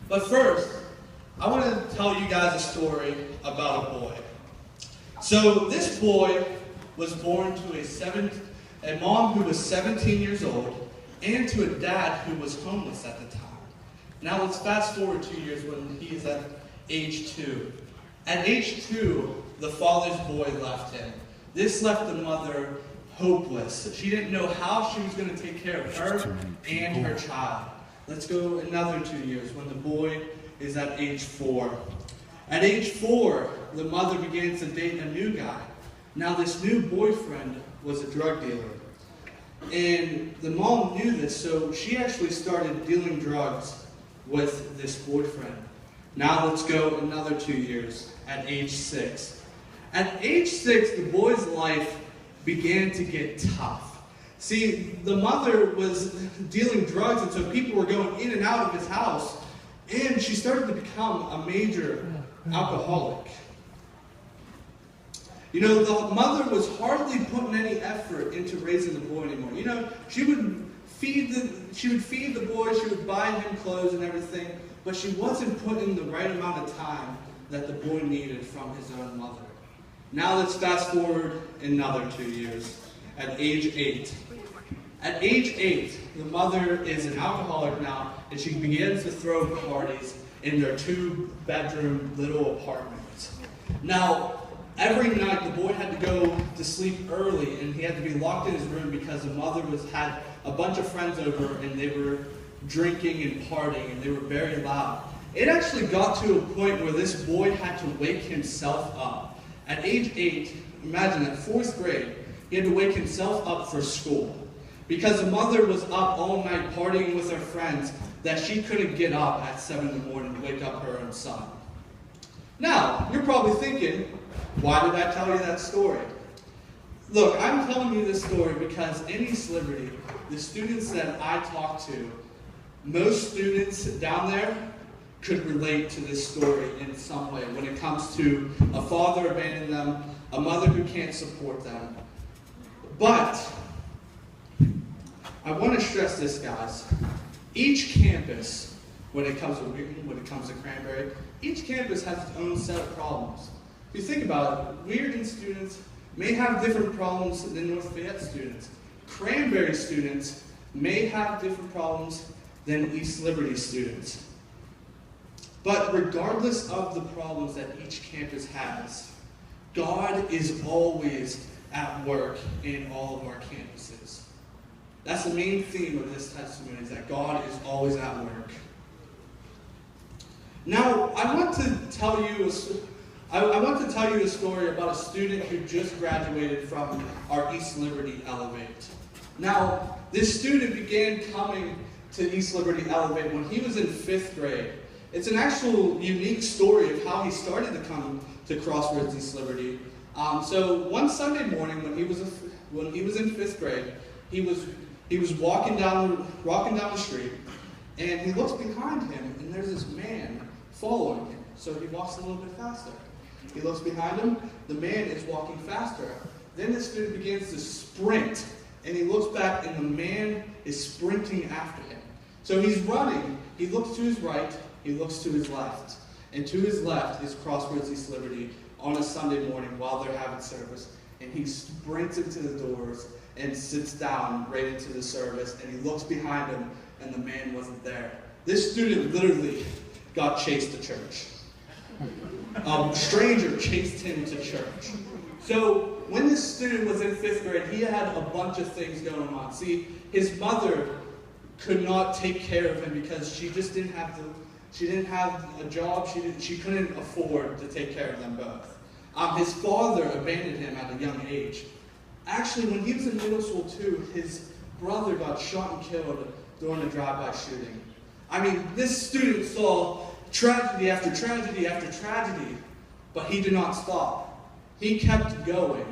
But first, I want to tell you guys a story about a boy. So this boy was born to a mom who was 17 years old and to a dad who was homeless at the time. Now let's fast forward 2 years when he is at age 2. At age 2, the father's boy left him. This left the mother hopeless. She didn't know how she was going to take care of her and her child. Let's go another 2 years when the boy is at age 4. At age 4, the mother begins to date a new guy. Now this new boyfriend was a drug dealer. And the mom knew this, so she actually started dealing drugs with this boyfriend. Now let's go another 2 years at age 6. At age 6, the boy's life began to get tough. See, the mother was dealing drugs, and so people were going in and out of his house, and she started to become a major alcoholic. You know, the mother was hardly putting any effort into raising the boy anymore. You know, she would feed the boy, she would buy him clothes and everything, but she wasn't putting the right amount of time that the boy needed from his own mother. Now let's fast forward another 2 years, at age 8. At age 8, the mother is an alcoholic now, and she begins to throw parties in their 2-bedroom little apartment. Now, every night the boy had to go to sleep early, and he had to be locked in his room because the mother had a bunch of friends over, and they were drinking and partying, and they were very loud. It actually got to a point where this boy had to wake himself up. At age 8, imagine that, 4th grade, he had to wake himself up for school because the mother was up all night partying with her friends that she couldn't get up at 7 in the morning to wake up her own son. Now, you're probably thinking, why did I tell you that story? Look, I'm telling you this story because in East Liberty, the students that I talk to, most students down there could relate to this story in some way when it comes to a father abandoning them, a mother who can't support them. But I want to stress this, guys. Each campus, when it comes to Wheaton, when it comes to Cranberry, each campus has its own set of problems. If you think about it, Wheaton students may have different problems than North Fayette students. Cranberry students may have different problems than East Liberty students. But regardless of the problems that each campus has, God is always at work in all of our campuses. That's the main theme of this testimony, is that God is always at work. Now, I want to tell you a story about a student who just graduated from our East Liberty Elevate. Now, this student began coming to East Liberty Elevate when he was in 5th grade. It's an actual unique story of how he started to come to Crossroads East Liberty. So one Sunday morning when he was in 5th grade, he was walking down the street, and he looks behind him, and there's this man following him. So he walks a little bit faster. He looks behind him, the man is walking faster. Then the student begins to sprint, and he looks back, and the man is sprinting after him. So he's running, he looks to his right, he looks to his left. And to his left is Crossroads East Liberty on a Sunday morning while they're having service. And he sprints into the doors and sits down right into the service, and he looks behind him, and the man wasn't there. This student literally got chased to church. A stranger chased him to church. So when this student was in 5th grade, he had a bunch of things going on. See, his mother could not take care of him because she just didn't have a job. She couldn't afford to take care of them both. His father abandoned him at a young age. Actually, when he was in middle school too, his brother got shot and killed during a drive-by shooting. I mean, this student saw tragedy after tragedy after tragedy, but he did not stop. He kept going.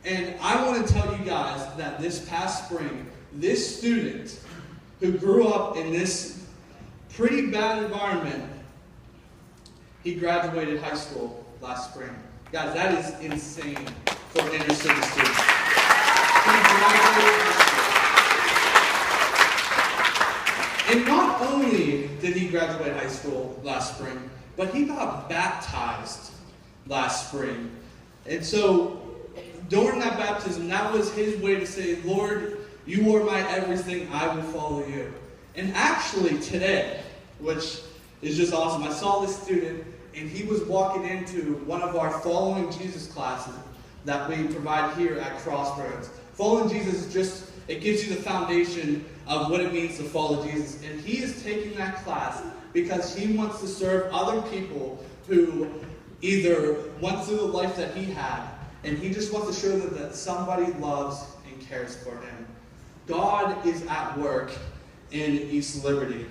And I want to tell you guys that this past spring, this student who grew up in this pretty bad environment, he graduated high school last spring. Guys, that is insane for an inner city student. He graduated high school. And not only did he graduated high school last spring, but he got baptized last spring. And so during that baptism, that was his way to say, Lord, you are my everything, I will follow you. And actually today, which is just awesome, I saw this student, and he was walking into one of our Following Jesus classes that we provide here at Crossroads. Following Jesus is just, it gives you the foundation of what it means to follow Jesus. And he is taking that class because he wants to serve other people who either went through the life that he had, and he just wants to show them that somebody loves and cares for him. God is at work in East Liberty.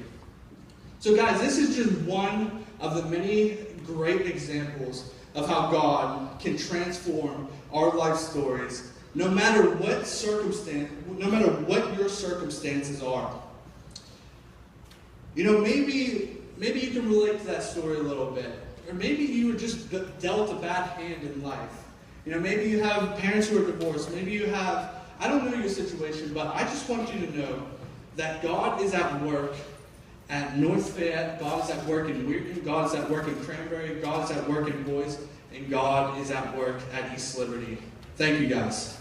So guys, this is just one of the many great examples of how God can transform our life stories, no matter what circumstance, no matter what your circumstances are. You know, maybe you can relate to that story a little bit. Or maybe you were just dealt a bad hand in life. You know, maybe you have parents who are divorced. Maybe you have, I don't know your situation, but I just want you to know that God is at work at North Fayette, God is at work in Wheaton, God is at work in Cranberry, God is at work in Boise, and God is at work at East Liberty. Thank you, guys.